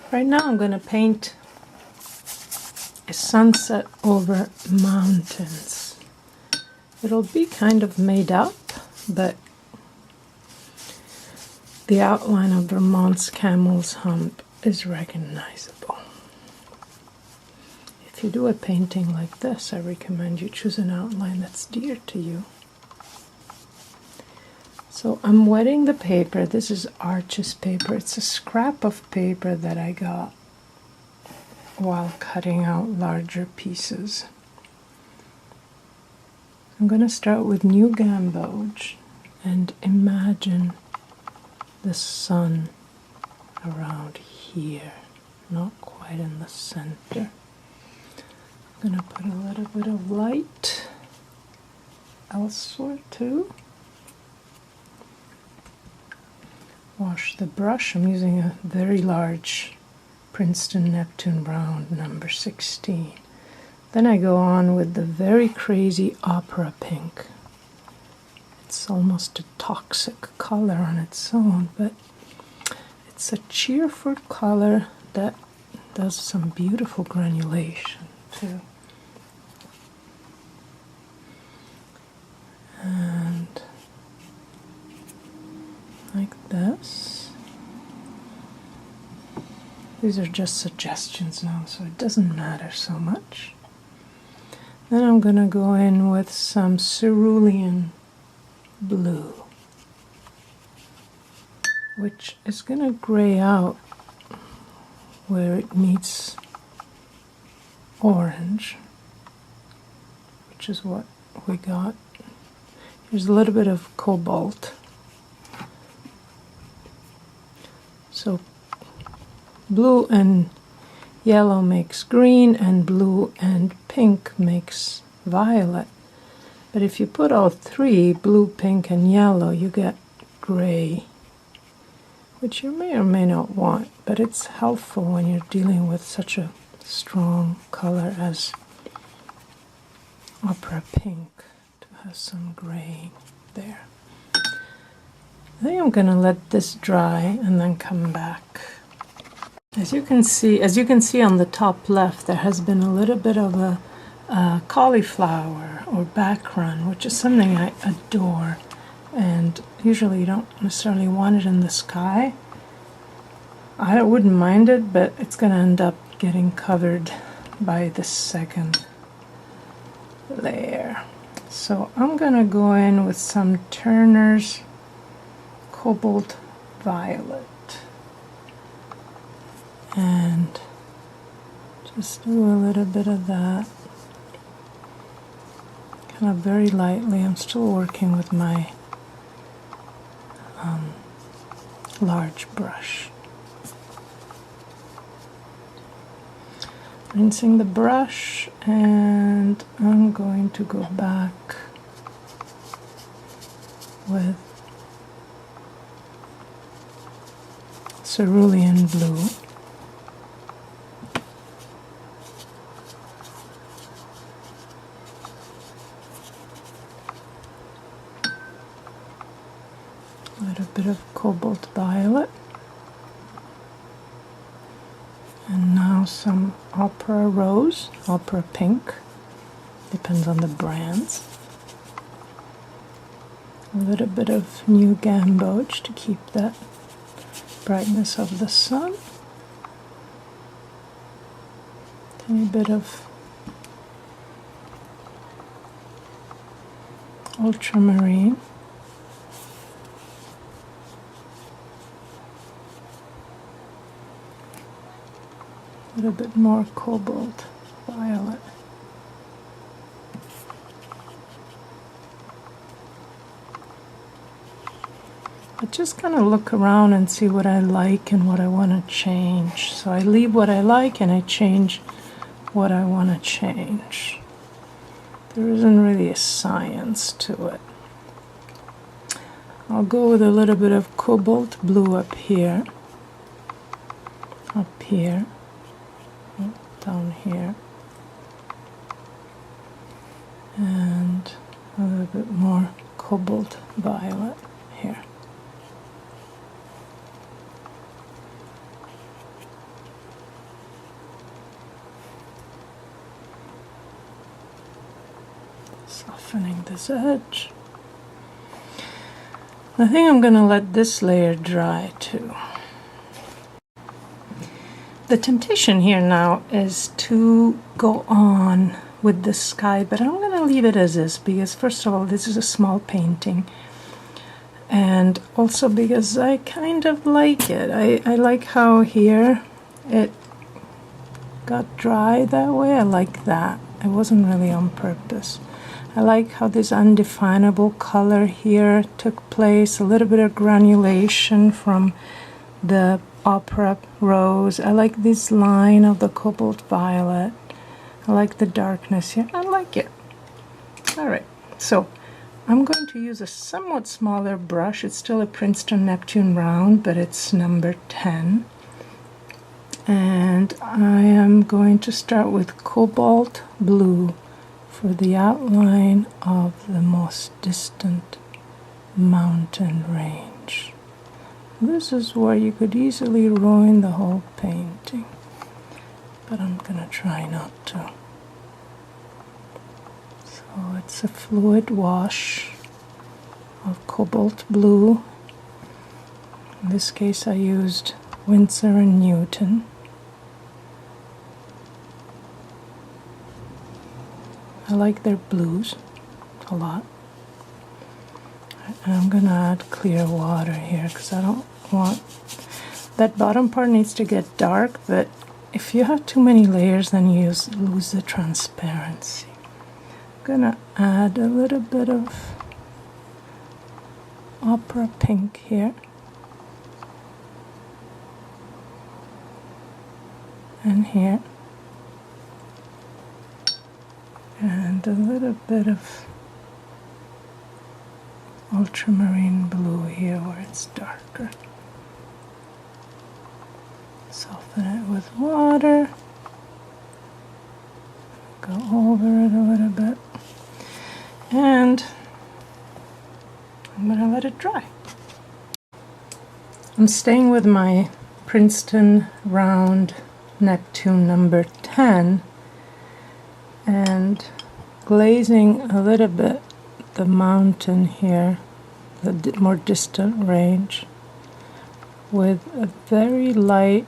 Right now I'm going to paint a sunset over mountains. It'll be kind of made up, but the outline of Vermont's Camel's Hump is recognizable. If you do a painting like this, I recommend you choose an outline that's dear to you. So I'm wetting the paper. This is Arches paper. It's a scrap of paper that I got while cutting out larger pieces. I'm going to start with New Gamboge and imagine the sun around here, not quite in the center. I'm going to put a little bit of light elsewhere too. Wash the brush. I'm using a very large Princeton Neptune Brown number 16. Then I go on with the very crazy opera pink. It's almost a toxic color on its own, but it's a cheerful color that does some beautiful granulation too. And like this. These are just suggestions now, so it doesn't matter so much. Then I'm going to go in with some cerulean blue, which is going to gray out where it meets orange, which is what we got. Here's a little bit of cobalt. So blue and yellow makes green, and blue and pink makes violet. But if you put all three, blue, pink, and yellow, you get gray, which you may or may not want, but it's helpful when you're dealing with such a strong color as opera pink to have some gray there. I think I'm going to let this dry and then come back. As you can see on the top left, there has been a little bit of a cauliflower or background, which is something I adore. And usually you don't necessarily want it in the sky. I wouldn't mind it, but it's going to end up getting covered by the second layer. So I'm going to go in with some Turner's Cobalt Violet and just do a little bit of that, kind of very lightly. I'm still working with my large brush. Rinsing the brush, and I'm going to go back with cerulean blue. A little bit of cobalt violet. And now some opera rose, opera pink, depends on the brands. A little bit of New Gamboge to keep that brightness of the sun. Tiny bit of ultramarine. A little bit more cobalt violet. I just kind of look around and see what I like and what I want to change. So I leave what I like and I change what I want to change. There isn't really a science to it. I'll go with a little bit of cobalt blue up here, down here, and a little bit more cobalt violet here. Softening this edge. I think I'm gonna let this layer dry too. The temptation here now is to go on with the sky, but I'm gonna leave it as is because first of all, this is a small painting, and also because I kind of like it. I like how here it got dry that way. I like that. It wasn't really on purpose. I like how this undefinable color here took place, a little bit of granulation from the opera rose. I like this line of the cobalt violet. I like the darkness here. I like it. All right, so I'm going to use a somewhat smaller brush. It's still a Princeton Neptune round, but it's number 10. And I am going to start with cobalt blue for the outline of the most distant mountain range. This is where you could easily ruin the whole painting, but I'm gonna try not to. So it's a fluid wash of cobalt blue. In this case I used Winsor & Newton. I like their blues a lot. And I'm gonna add clear water here because I don't want that bottom part needs to get dark, but if you have too many layers then you lose the transparency. I'm gonna add a little bit of opera pink here. And here. And a little bit of ultramarine blue here where it's darker. Soften it with water. Go over it a little bit. And I'm going to let it dry. I'm staying with my Princeton round Neptune number 10 and glazing a little bit the mountain here, the more distant range, with a very light,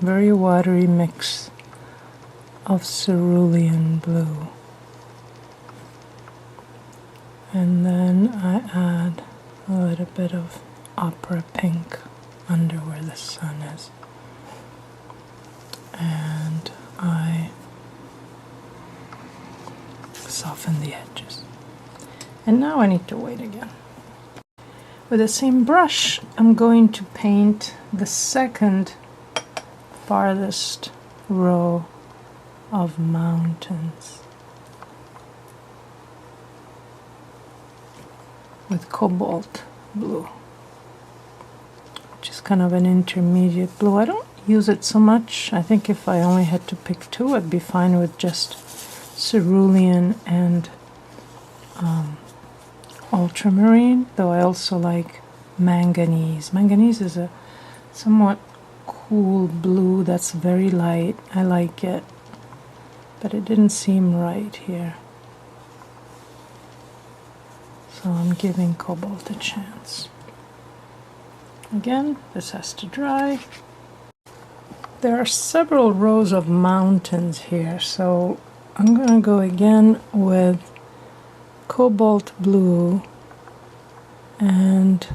very watery mix of cerulean blue. And then I add a little bit of opera pink under where the sun is. And I soften the edges. And now I need to wait again. With the same brush, I'm going to paint the second farthest row of mountains with cobalt blue, which is kind of an intermediate blue. I don't use it so much. I think if I only had to pick two, I'd be fine with just cerulean and ultramarine, though I also like manganese. Manganese is a somewhat cool blue that's very light. I like it, but it didn't seem right here. So I'm giving cobalt a chance. Again, this has to dry. There are several rows of mountains here, so I'm going to go again with cobalt blue and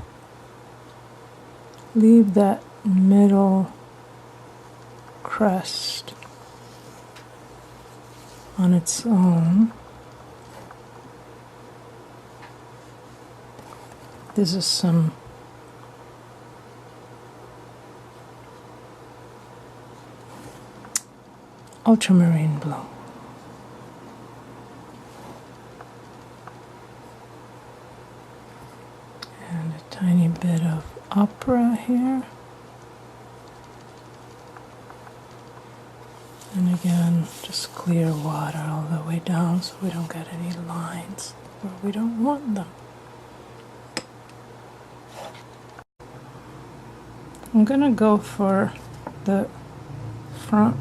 leave that middle crest on its own. This is some ultramarine blue. And a tiny bit of opera here. And again, just clear water all the way down so we don't get any lines where we don't want them. I'm gonna go for the front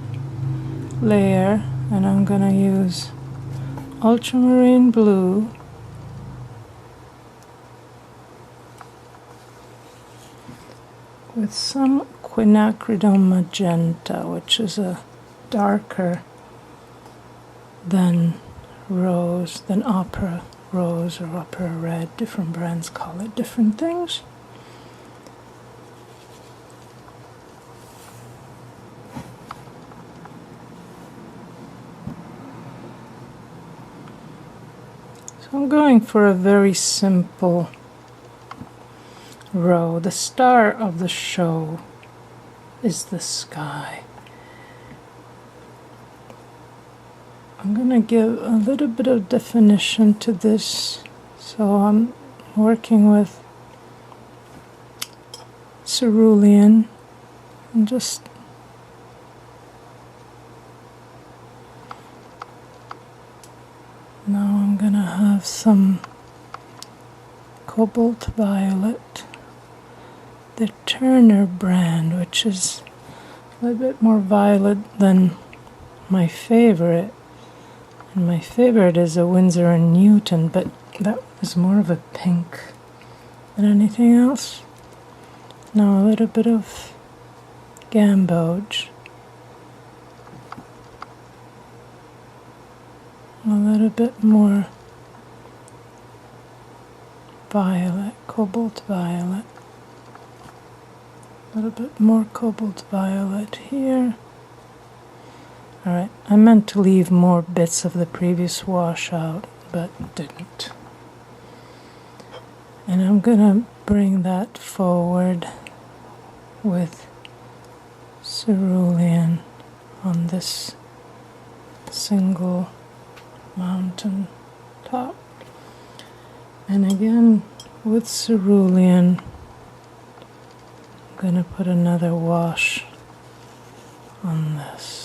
layer and I'm gonna use ultramarine blue with some quinacridone magenta, which is a darker than rose, than opera rose or opera red. Different brands call it different things. So I'm going for a very simple row. The star of the show is the sky. I'm going to give a little bit of definition to this, so I'm working with cerulean and just now I'm going to have some cobalt violet, the Turner brand, which is a little bit more violet than my favorite. And my favorite is a Winsor & Newton, but that was more of a pink than anything else. Now a little bit of gamboge. A little bit more violet, cobalt violet. A little bit more cobalt violet here. Alright, I meant to leave more bits of the previous wash out, but didn't. And I'm gonna bring that forward with cerulean on this single mountain top. And again, with cerulean, I'm gonna put another wash on this.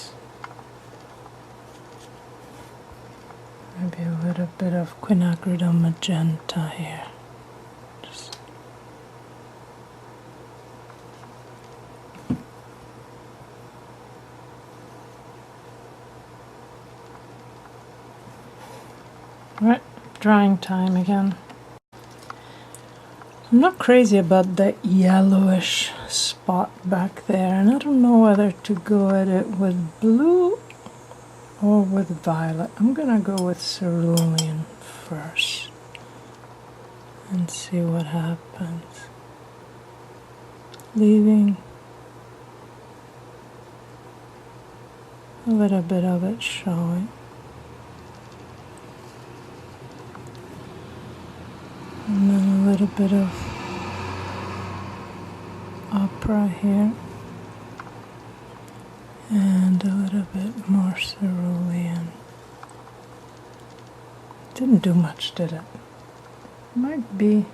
Maybe a little bit of quinacridone magenta here. Just right, drying time again. I'm not crazy about the yellowish spot back there, and I don't know whether to go at it with blue or with violet. I'm gonna go with cerulean first and see what happens. Leaving a little bit of it showing. And then a little bit of opera here. And a little bit more cerulean. Didn't do much, did it? Might be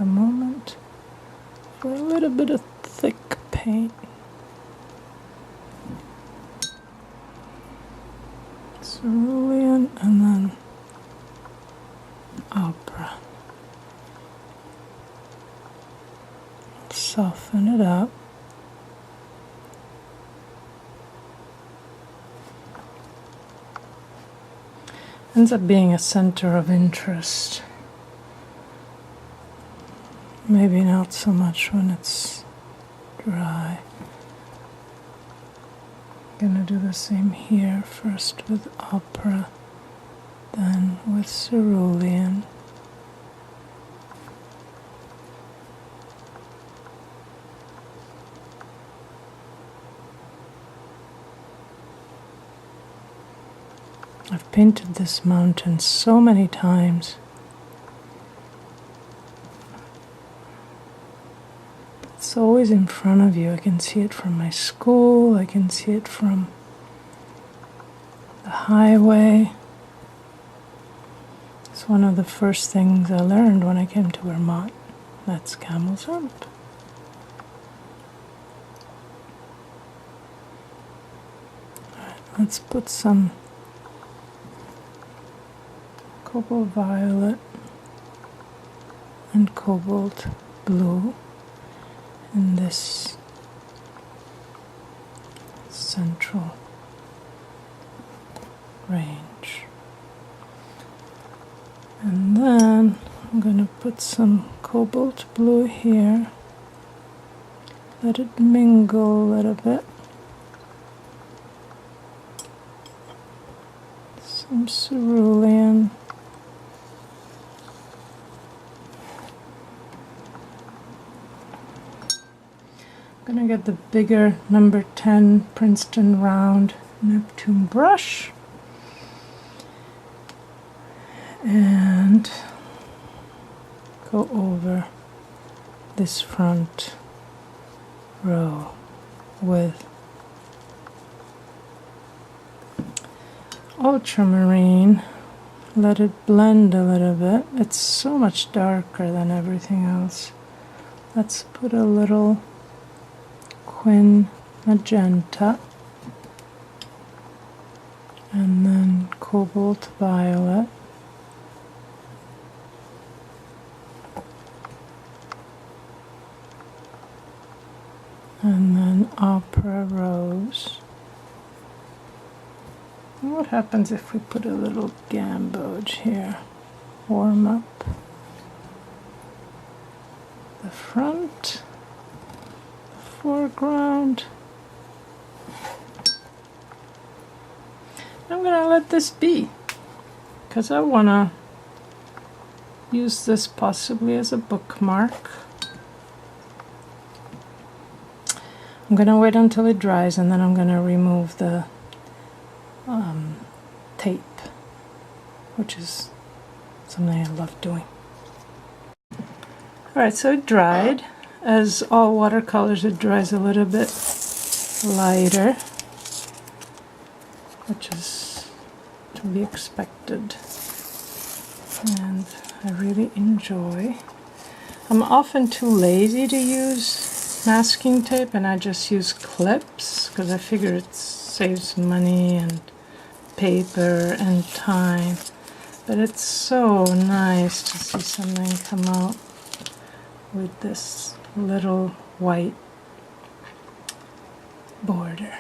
a moment for a little bit of thick paint. Cerulean and then opera. Soften it up. Ends up being a center of interest. Maybe not so much when it's dry. I'm gonna do the same here, first with opera, then with cerulean. I've painted this mountain so many times. It's always in front of you. I can see it from my school, I can see it from the highway. It's one of the first things I learned when I came to Vermont. That's Camel's Hump. Alright, let's put some cobalt violet and cobalt blue in this central range. then I'm going to put some cobalt blue here. Let it mingle a little bit. Some cerulean. I'm going to get the bigger number 10 Princeton round Neptune brush and go over this front row with ultramarine. Let it blend a little bit. It's so much darker than everything else. Let's put a little Quin magenta and then cobalt violet. And then opera rose. And what happens if we put a little gamboge here? Warm up the front, the foreground. I'm going to let this be because I want to use this possibly as a bookmark. I'm going to wait until it dries and then I'm going to remove the tape, which is something I love doing. Alright, so it dried. As all watercolors, it dries a little bit lighter, which is to be expected. And I really enjoy. I'm often too lazy to use masking tape and I just use clips because I figure it saves money and paper and time. But it's so nice to see something come out with this little white border.